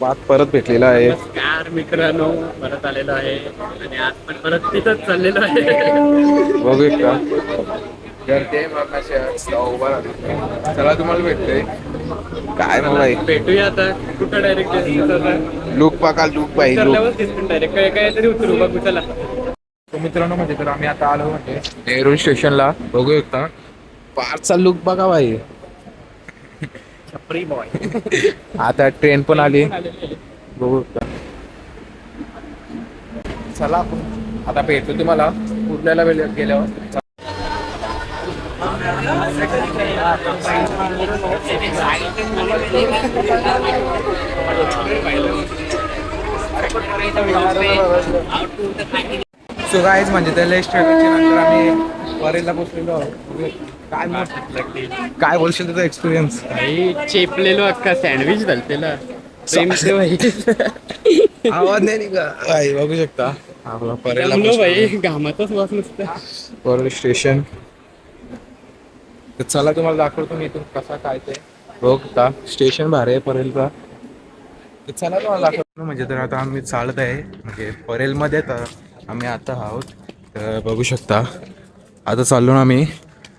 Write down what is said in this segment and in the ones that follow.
पात परत भेटलेला आहे. नमस्कार मित्रांनो, परत आलेलो आहे आणि आज पण परत तिथंच चाललेलो आहे. बघू का गर्दी आहे मग उभा राहतो. चला तुम्हाला भेटतोय काय मग भाई. भेटूया आता कुठं डायरेक्ट लुक पाका लुक बाई लुक. डायरेक्ट काय तरी उतरू बघू चला. तो मित्रांनो म्हणजे तर आम्ही आता आलो म्हणजे नेहरू स्टेशनला. बघू शकता पारचा लुक बघा भाई. छपरी बॉय. आता ट्रेन पण आली. बघू का चला आपण आता भेटतो तुम्हाला कुर्ल्याला गेल्यावर. सो गाईज म्हणजे त्या लेस्ट नंतर आम्ही परेलला पोचलेलो आहोत. काय बोलशील तुझा एक्सपिरियन्स. भाई चेपलेलो अख्खा सँडविच घालतेला. आवाज नाही निघा भाई. बघू शकता आपला परेलला भाई घामातच वास नुसतं. परेल स्टेशन. तर चला तुम्हाला दाखवतो मी इथून कसा काय ते. बघता स्टेशन भारी आहे परेलचा. तर चला तुम्हाला दाखवतो. म्हणजे तर आता आम्ही चालत आहे म्हणजे परेलमध्ये तर आम्ही आता आहोत. तर बघू शकता आता चाललो ना आम्ही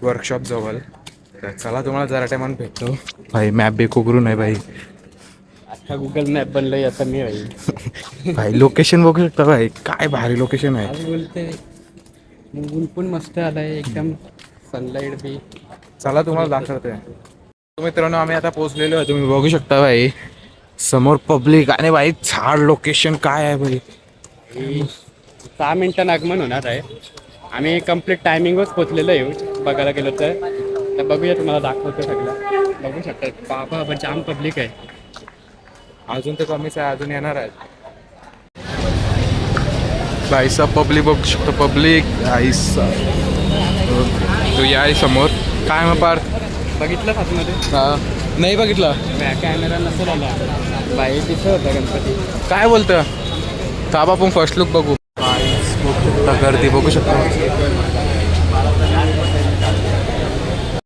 वर्कशॉप जवळ. तर चला तुम्हाला जरा टायमानं भेटतो. भाई मॅप बी उघडून आहे भाई. आता गुगल मॅप बनलंय आता मी भाई. भाई लोकेशन बघू शकता भाई काय भारी लोकेशन आहे. आज बोलते ऊन पण मस्त आलाय एकदम. सनलाईट बी. चला तुम्हाला दाखवतोय. मित्रांनो आम्ही आता पोहोचलेलो आहे. तुम्ही बघू शकता भाई समोर पब्लिक आणि भाई झाड. लोकेशन काय आहे भाई. 6 मिनिटांनं आगमन होणार आहे. आम्ही कम्प्लीट टायमिंगच पोचलेलो आहे बघायला गेलो तर बघूया तुम्हाला दाखवतो सगळं. बघू शकता बाबा जाम पब्लिक आहे. अजून तर कमीच आहे अजून येणार आहेत. भाईसा पब्लिक बघू शकतो पब्लिक आईसा. तो या समोर काय मग पार बघितलं आतमध्ये. नाही बघितलं. कॅमेरा नसेल आला बाई तिथं होता गणपती. काय बोलतं ताबा आपण फर्स्ट लुक बघू. गर्दी बघू शकतो.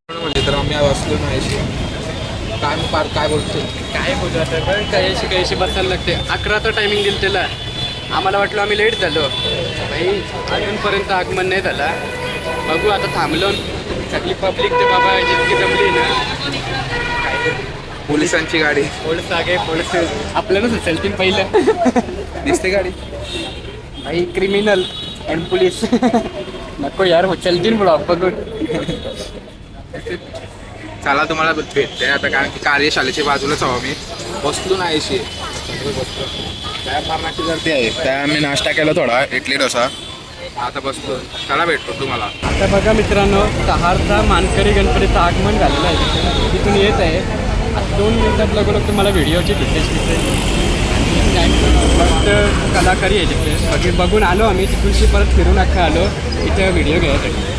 म्हणजे तर आम्ही असलो नाही काय मग पार काय बोलतो. काय बोलू आता काहीशी बसायला लागते. 11चं टायमिंग दिलं त्याला. आम्हाला वाटलं आम्ही लेट झालो भाई. अजूनपर्यंत आगमन नाही झाला. बघू आता थांबलो. सगळी पब्लिक ते बाबा जितकी जमली ना. पोलिसांची गाडी. पोलीस आगे पोलीस आपल्यालाच उचलतील पहिलं. दिसते गाडी भाई क्रिमिनल अँड पोलीस. नको यार उचलतील ब्लॉक बघून. चला तुम्हाला भेटते आता कारण की कार्यशाळेच्या बाजूलाच आहो आम्ही. बसलो नाहीशी त्या मारण्याची गर्दी आहे. त्या आम्ही नाश्ता केला थोडा इडली डोसा. आता बसलो. चला भेटतो तुम्हाला. आता बघा मित्रांनो सहारचा मानकरी गणपतीचं आगमन झालेलं आहे. तिथून येत आहे. आता 2 मिनिटात लगोलग तुम्हाला व्हिडिओची डिटेल्स दिसेल. मस्त कलाकारी आहे तिथे. बघून आलो आम्ही तिथूनशी परत फिरून अख्खा आलो इथे व्हिडिओ घ्यायसाठी.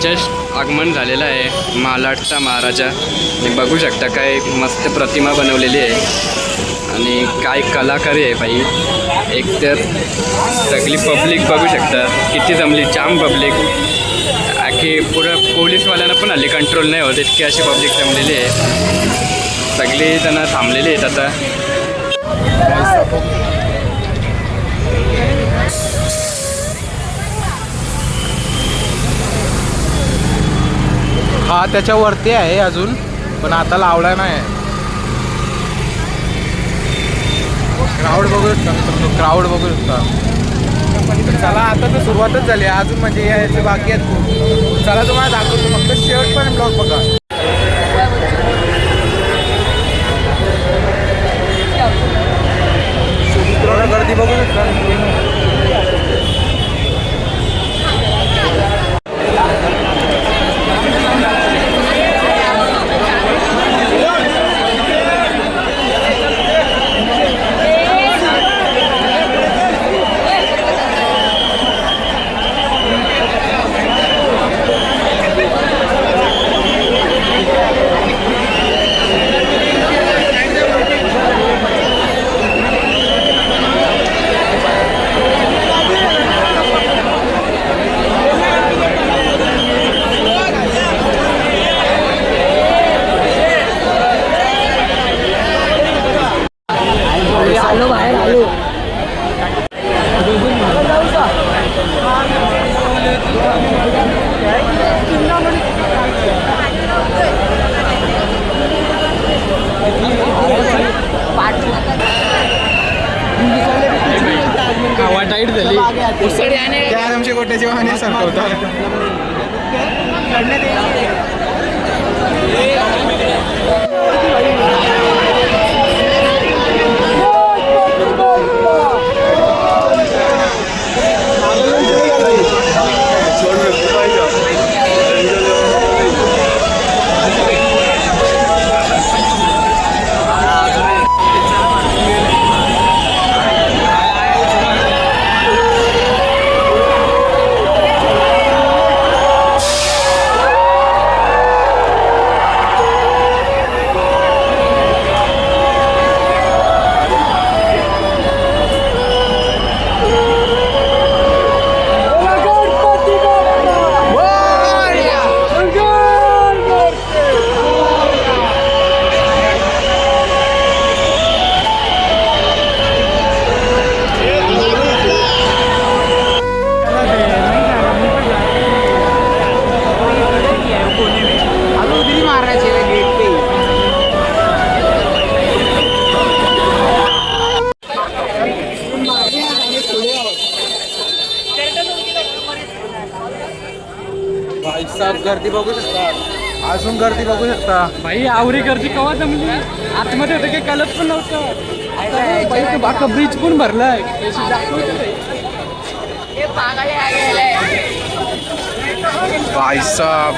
जस्ट आगमन झालेलं आहे मालाडचा महाराजा. आणि बघू शकता काय मस्त प्रतिमा बनवलेली आहे आणि काय कलाकारी आहे बाई. एकतर सगळी पब्लिक बघू शकता किती जमली, जाम पब्लिक. की पुढं पोलीसवाल्यांना पण हल्ली कंट्रोल नाही होत, इतकी अशी पब्लिक जमलेली आहे. सगळी जण थांबलेली आहेत आता. हा त्याच्यावरती आहे अजून, पण आता लावला नाही. क्राऊड बघू शकता, क्राऊड बघू शकता. चला आता तर सुरुवातच झाली अजून, म्हणजे यायचे बाकी आहेत खूप. चला तुम्हाला दाखवतो, फक्त शेवट पण ब्लॉग बघा. गर्दी बघू शकता. हवा टाईट झाली. त्या आमच्या गोट्याची वाहने सरकवतात. गर्दी बघू शकता, अजून गर्दी बघू शकता. भाई आवरी गर्दी कवा जमली. आतमध्ये होतं काही कळत पण नव्हतं. बाई बाका ब्रिज पण भरलाय. भाई साहब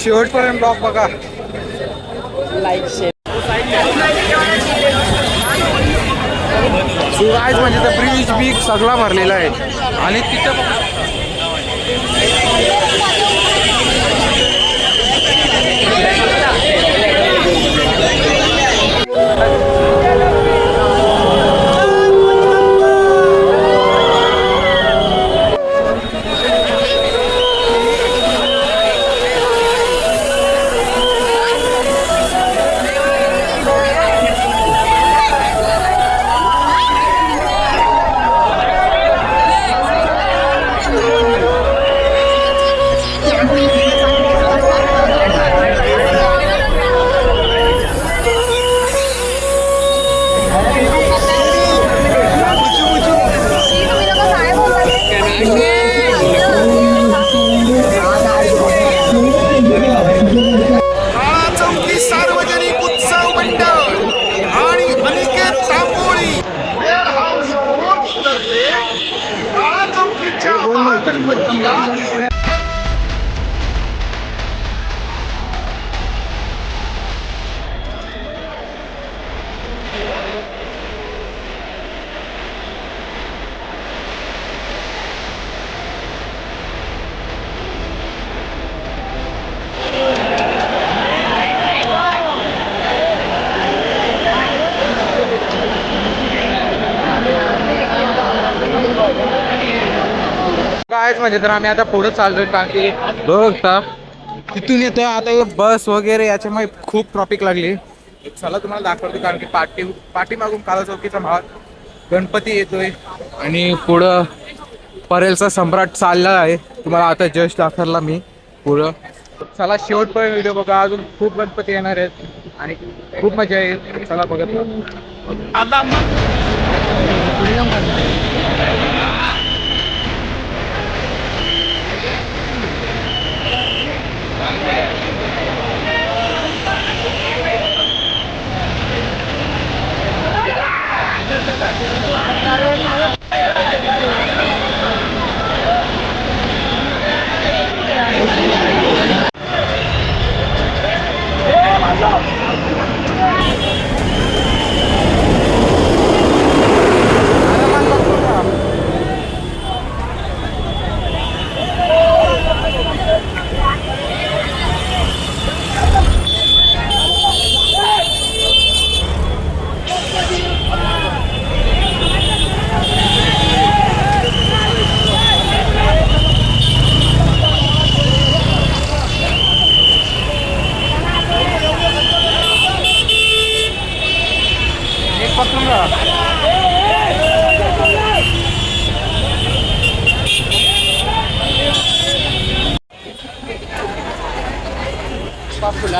शेवटपर्यंत ब्लॉग बघा. Like share. सुराज म्हणजे तर ब्रिज बीज सगळा भरलेला आहे. आणि तिथं गायच म्हणजे तर आम्ही आता पुढे चाललोय कारण की बघता तिथून येतोय आता हे बस वगैरे याच्यामुळे खूप ट्रॉफिक लागली. चला तुम्हाला दाखवतो कारण की पाठीमागून काला चौकीचा भाग गणपती येतोय आणि पुढं परेलचा सम्राट चालला आहे. तुम्हाला आता जस्ट दाखवला मी पुढं. चला शेवटपर्यंत व्हिडिओ बघा, अजून खूप गणपती येणार आहेत आणि खूप मजा येईल. चला बघत राहा.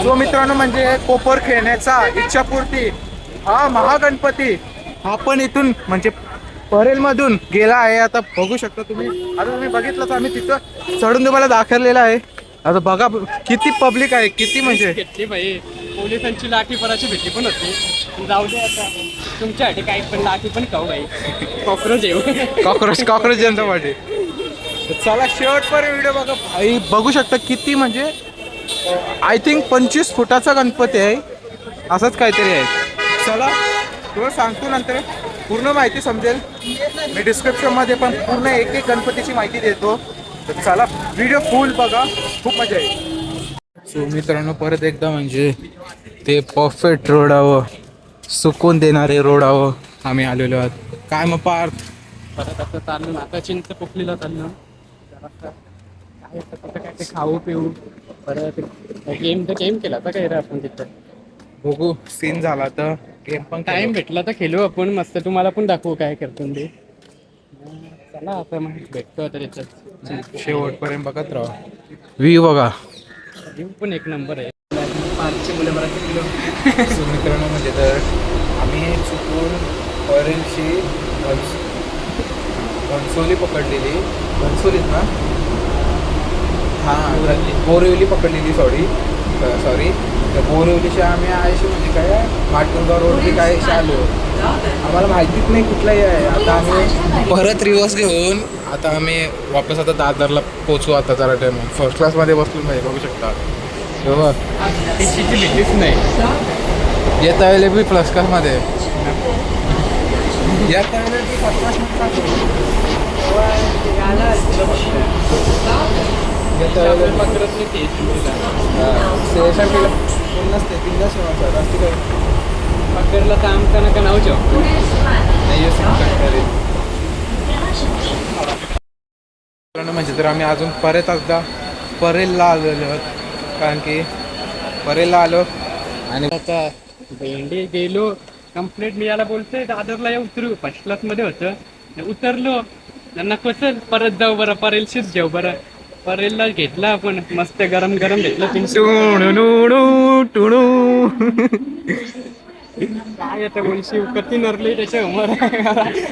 जो मित्रांनो म्हणजे कोपर खेळण्याचा इच्छापूर्ती हा महागणपती हा पण इथून म्हणजे परेल मधून गेला आहे. आता बघू शकता तुम्ही, आता तुम्ही बघितलं तर आम्ही तिथं चढून तुम्हाला दाखवलेलं आहे. आता बघा किती पब्लिक आहे, किती म्हणजे घेतली बाई, पोलिसांची लाठी पराची भीती पण होती. जाऊ दे आता तुमच्यासाठी काही पण लाठी पण खाऊ बाई, कॉक्रोच येऊ. कॉक्रोच जनता पार्टी. चला शेवटपर्यंत व्हिडिओ बघा भाई, बघू शकता किती म्हणजे आय थिंक 25 फुटाचा गणपती आहे असंच काहीतरी आहे. चला तुम्हाला सांगतो नंतर पूर्ण माहिती समजेल. मी डिस्क्रिप्शन मध्ये पण पूर्ण एक एक गणपतीची माहिती देतो. तर चला व्हिडिओ फुल बघा, खूप मजा येईल. सो मित्रांनो परत एकदा म्हणजे ते परफेक्ट रोडावं, सुकून देणारे रोडावं आम्ही आलेलो आहोत. काय मग पार्थ परत आता चाललो ना, आता चिंच पोखलीला चाललो. काय आता काय ते खाऊ पिऊ परत गेम केला तर काय रे आपण तिथं. बघू सीन झाला तर गेम पण टाइम भेटला तर खेळू आपण मस्त, तुम्हाला पण दाखवू काय करतो ते. चला आता मग भेटतो आता त्याच्यात. शेवटपर्यंत बघत राहा. व्ह्यू बघा. व्ह्यू पण एक नंबर आहे. पार्कची मुलं बरं किलो. सो मित्रांनो म्हणजे तर आम्ही चुकून परेलची घनसोली पकडलेली. घनसोलीत ना, हां बोरिवली पकडलेली. सॉरी त्या बोरिवलीच्या आम्ही आयशी म्हणजे काय माटुंगा रोडची काय आलो. आम्हाला माहितीच नाही कुठलाही आहे. आता आम्ही परत रिवर्स घेऊन आता आम्ही वापस आता दादरला पोचू. आता जरा टाइम फर्स्ट क्लासमध्ये बसलो म्हणजे बघू शकता. बरोबर टीसीची भीतीच नाही. येता वेळेला बी प्लस क्लासमध्ये येता वेळेला बी फर्स्ट क्लासमध्ये सेशन केलं कोण नसते. तीनदा शेवाचा जास्ती काय पकडला काम का नका नाव जाऊ म्हणजे तर आम्ही अजून परत एकदा परेलला आलेलो आहोत. कारण की परेलला आलो आणि आता भेंडी गेलो कंप्लेंट मी याला बोलतोय दादरला या उतरू. फर्स्ट क्लास मध्ये होतं, उतरलो त्यांना कसं परत जाऊ बरं, परेलशीच जाऊ बरं. परेलला घेतला आपण मस्त गरम गरम घेतलं. काय आता बोलशी कती नरली त्याच्या उमर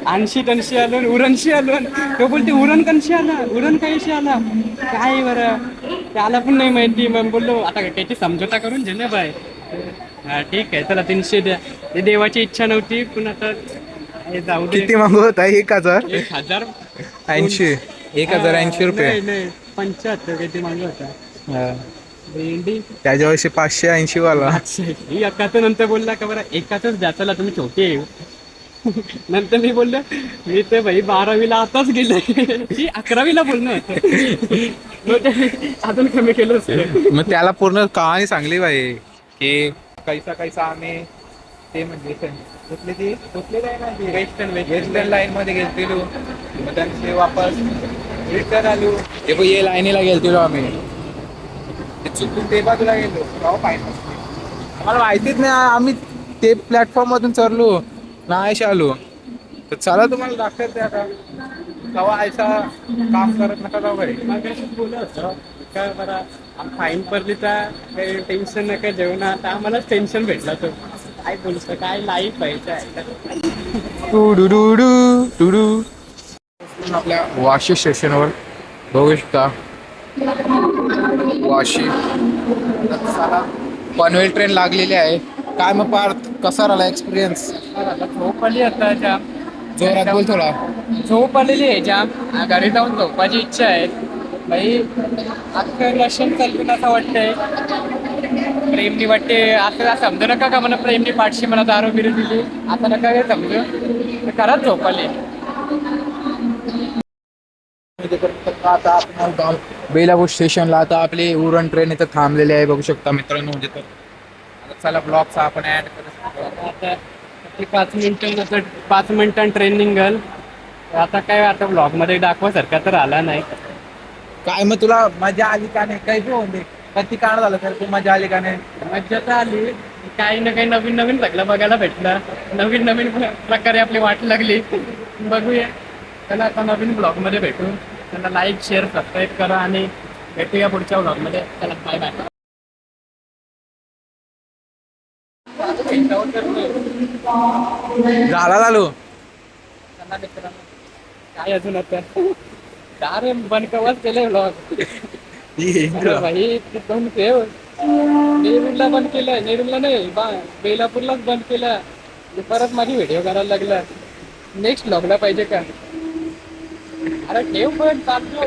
80-80 आलो उरणशी आलो. तो बोलते उरण कणशी आला, उरण काहीशी आला काय बरं त्याला पण नाही माहिती. मग बोललो आता त्याची समझोता करून झेले बाय. हा ठीक आहे चला 300 द्या. ते देवाची इच्छा नव्हती पण आता जाऊ दे. किती मागू होता? 1000 1080 1080 रुपये. नाही 75 किती मागला होता. भेंडी त्याच्यावर्षी 580 वाला. ही एकाचं नंतर बोलला का बरं एकाच द्या चला तुम्ही छोटे येऊ. नंतर मी बोललो मी ते भाई 12वीला आताच गेले. ती 11वीला बोलणं होतं. अजून कमी केलं. मग त्याला पूर्ण कहाणी सांगली बाई की कैसा आम्ही ते म्हणजे कुठली ती वेस्टर्न लाईन मध्ये गेलो. मग त्यांचे वापस इकडे आलो. ते पण ये लाईनीला गेलतो आम्ही ते चुकून ते बाजूला गेलो तेव्हा पाहिजे आम्हाला माहितीच नाही आम्ही ते प्लॅटफॉर्म मधून चढलो नाही आलो तर चला तुम्हाला दाखवत ते आता तेव्हा ऐसा काम करत नका जाऊ भाई मग असंच बोलत होतं काय बरं फाईन पडली तर काही टेन्शन नका जेवण आता आम्हालाच टेन्शन भेटला तो काय बोलतो काय लाईफ पाहिजे टुडू आपल्या वाशी स्टेशनवर बघू शकता वाशी पनवेल ट्रेन लागलेली आहे काय मग पार्थ कसा राहिला एक्सपिरियन्स झोप आली आता जाम जोरात बोल थोडा झोप आलेली आहे जाम घरी जाऊन झोपायची इच्छा आहे भाई अख्खं रशन चालून असं वाटतंय प्रेमनी वाटते असं समजू नका का मला प्रेमनी पाठशी मला दारू बिरू दिली आता नका काय समजू खरंच झोप आली आता आपण बेलापूर स्टेशनला आता आपली उरण ट्रेन इथं थांबलेली आहे बघू शकता मित्रांनो म्हणजे तर आता चला ब्लॉगचा आपण ऍड करू आता ते 5 मिनिटं ट्रेन निघल आता काय आता ब्लॉगमध्ये दाखवासारखा तर आला नाही काय मग तुला मजा आली का नाही काही बी होते कधी काळ झालं तर तू मजा आली का नाही मज्जा तर आली काही ना काही नवीन नवीन सगळं बघायला भेटलं नवीन नवीन प्रकारे आपली वाट लागली बघूया त्याला आता नवीन ब्लॉगमध्ये भेटू त्याला लाईक शेअर सबस्क्राईब करा आणि भेटूया पुढच्या ब्लॉगमध्ये त्याला बाय बाय झाला झालो चला मित्रांनो काय अजून आता रे बंद कवच केले ब्लॉग भाई दोन ठेव नेरूरला बंद केलं नेरूरला नाही बेलापूरलाच बंद केलं परत माझी व्हिडिओ करायला लागला नेक्स्ट ब्लॉगला पाहिजे का अरे ठेव पण चालतो